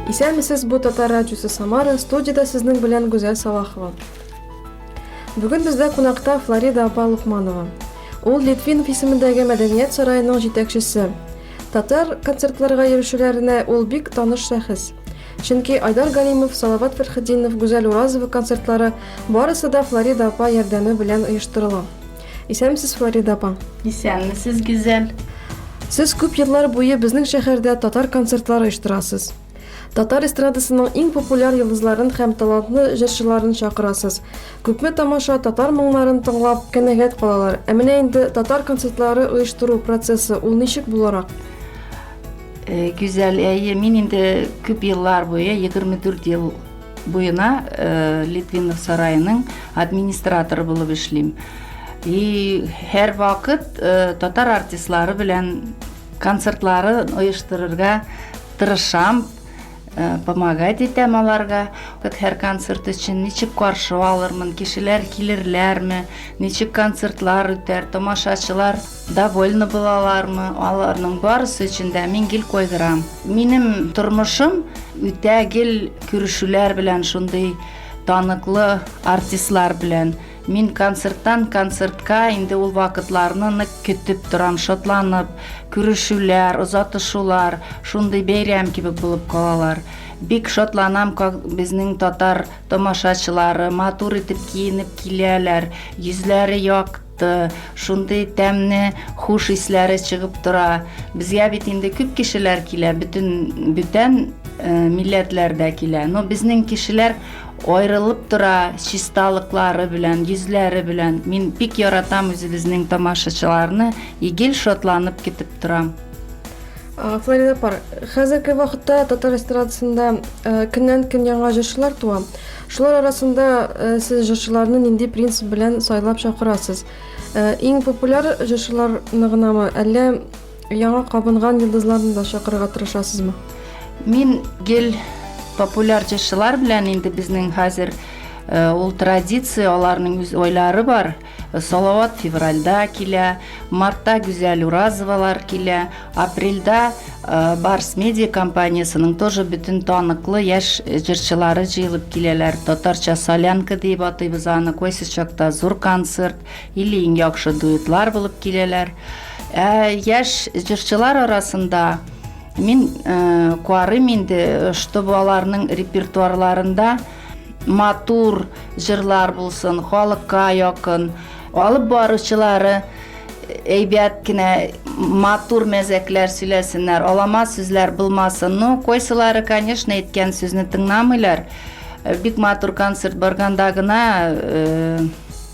Исәнмесез, бу Татар радиосы Самара, студияда сезнең белән Гүзәл Салахова. Бүген бездә кунакта Флорида апа Лукманова. Ул Литвинов исемендәге мәдәният сараеның җитәкчесе. Татар концертларга йөрүчеләренә ул бик таныш шәхес. Чөнки Айдар Галимов, Салават Фәрхетдинов, Гүзәл Уразова концертлары барысы да Флорида апа ярдәме белән оештырыла. Исәнмесез, Флорида апа. Исәнмесез, Гүзәл. Сез күп еллар буе безнең шәһәрдә татар концертлары оештырасыз. Татар эстрадасының иң популяр йолдызларын һәм талантлы җырчыларын чакырасыз. Күпме тамаша татар моңнарын тыңлап канәгать калалар. Ә менә инде татар концертлары оештыру процессы ул ничек буларак? Гүзәл, мин инде күп еллар буе, 24 ел буена Литвинов сарайының администраторы булып эшлим. И һәр вакыт татар артистлары белән концертлары оештырырга тырышам. Помогать итәм аларга. Һәр концерт өчен ничек каршы алырмын, кешеләр килерләрме, ничек концертлар үтәр, тамашачылар довольны булалармы, аларның барысы өчен дә мин гел койдырам. Минем тормышым үтә гел күрешүләр белән, шундый таныклы артистлар белән. Мин концерттан концертка инде ул вакытларны нык көтеп торам, шатланып, күрешүләр, озатышулар, шундый бәйрәм кебек булып калалар. Бик шатланам, безнең татар тамашачылары матур итеп киенеп киләләр, йөзләре якты, шундый тәмле хуш исләре чыгып тора. Безгә бит инде күп кешеләр килә, бүтән милләтләрдә килә. Но безнең кешеләр аерылып тора чисталыклары белән, йөзләре белән. Мин бик яратам үзебезнең тамашачыларны, игел шатланып китеп торам. Флорида апа, хәзерге вакытта татар эстрадасында көннән-көн яңа җырчылар туа. Шулар арасында сез җырчыларны нинди принцип белән сайлап чакырасыз? Иң популяр җырчыларны гынамы, әллә яңа кабынган йолдызларны да чакырырга тырышасызмы? Мин гел популяр җырчылар белән инде безнең хәзер ул традиция, аларның үз ойлары бар. Салават февральдә килә, мартта Гүзәл Уразовалар килә, апрельдә Барс медиа компаниясының тоже бүтән таныклы яшь җырчылары җыелып киләләр. Татарча солянка дип атыйбыз аны, койсы чакта зур концерт или иң яхшы дуэтлар булып киләләр. Яшь җырчылар арасында мин куарым инде, чтобы аларның репертуарларында матур җырлар булсын, халыкка якын, алып баручылары әйбәт кенә матур мәзәкләр сөйләсеннәр, алама сүзләр булмасын. Ну, койсылары, конечно, әйткән сүзне тыңламыйлар. Бик матур концерт барганда гына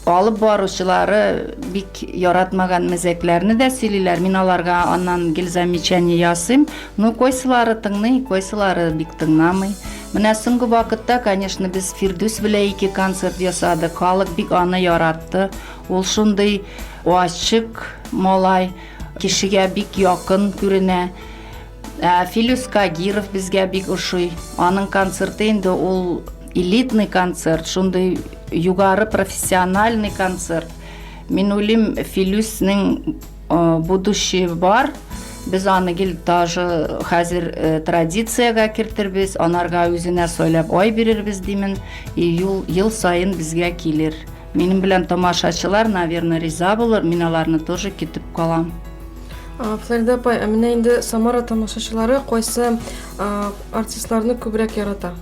алып баручылары бик яратмаган мәзәкләрне дә сөйлиләр. Мин аларга аннан гел замечание ясыйм. Ну, койсылары тыңлый, койсылары бик тыңламый. Менә соңгы вакытта, конечно, без Фирдүс белән 2 концерт ясадык. Халык бик аны яратты. Ул шундый ачык малай, кешегә бик якын күренә. Филүс Кагиров безгә бик ошый. Аның концерты инде ул элитный концерт, шундый югары профессиональный концерт. Мин уйлыйм, Филүснең будущее бар. Без аны гел даже хәзер традицияга киртербез, анарга үзенә сөйләп ай бирербез димен, ел сайын безгә килер. Минем белән тамашачылар, наверное, риза булыр, мин аларны тоже көтеп калам. Флорида апа, менә инде Самара тамашачылары кайсы артистларны күбрәк ярата?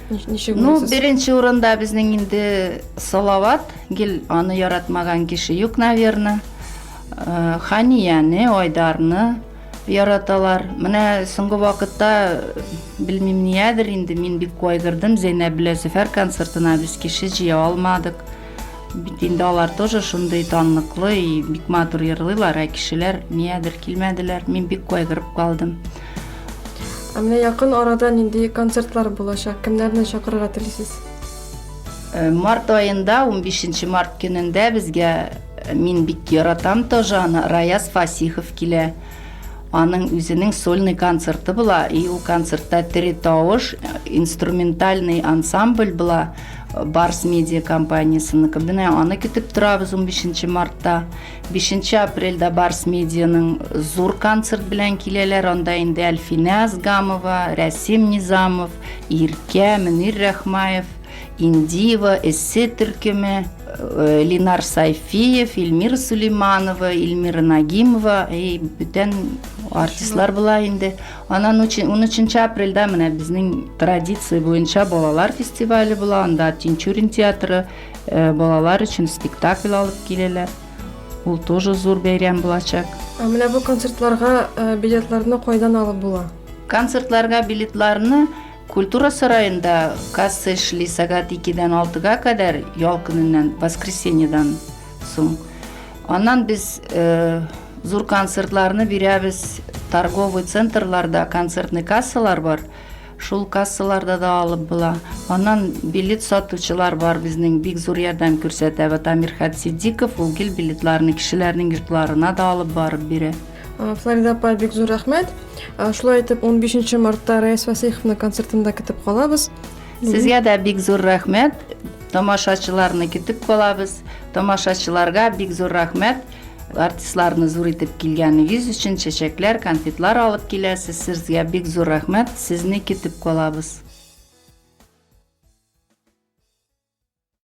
Ничек Ну, буласыз? беренче урында безнең инде Салават, гел аны яратмаган кеше юк, наверное. Ханияне, Айдарны яраталар. Менә соңгы вакытта белмим ниядер инде мин бик кайгырдым, Зәйнәп белән Зөфәр концертына без кеше җыя алмадык. Бит инде алар тоже шундый таныклы и бик матур йырлыйлар, ә кешеләр ниядер килмәделәр. Мин бик кайгырып калдым. Менә якын арада нинди концертлар булачак? Кемнәрне чакырырга телисез? Март айында, 15 март көнендә безгә мин бик яратам тоже аны, Раяз Фасихов килә. Аның үзенең сольный концерты була, и ул концертта тере тавыш, инструментальный ансамбль була. Барс медиа компаниясыныкы. Менә аны көтеп торабыз 15 мартта. 5 апрельдә Барс медианың зур концерт белән киләләр. Анда инде Әлфинә Азгамова, Рәсим Низамов, Иркә, Мөнир Рәхмаев, Индива, эссе төркеме, Линар Сайфиев, Илмира Сулейманова, Илмира Нагимова, бүтән артистлар була инде. Анан 13 апрельдә менә безнең традиция буенча балалар фестивале була. Анда Тинчурин театры балалар өчен спектакль алып киләләр. Ул тоже зур бәйрәм булачак. Менә бу концертларга билетларны кайдан алып була? Концертларга билетларны Культура сарайында касса эшли сәгать 2-дән 6-га кадәр, ял көненнән, воскресеньедан соң. Аннан без зур концертларны бирәбез. Торговый центрларда концертный кассалар бар. Шул кассаларда да алып була. Аннан билет сатучылар бар, безнең бик зур ярдәм күрсәтә. Амирхат Сиддиков ул гел билетларны кешеләрнең йортларына да алып барып бирә. Флорида апа, бик зур рәхмәт. Шулай итеп, 15 мартта Раис Васыйховның концертында көтеп калабыз. Сезгә дә бик зур рәхмәт. Тамашачыларны көтеп калабыз. Тамашачыларга бик зур рәхмәт. Артистларны зур итеп килгәнегез өчен чәчәкләр, конфетлар алып киләсез. Сезгә бик зур рәхмәт. Сезне көтеп калабыз.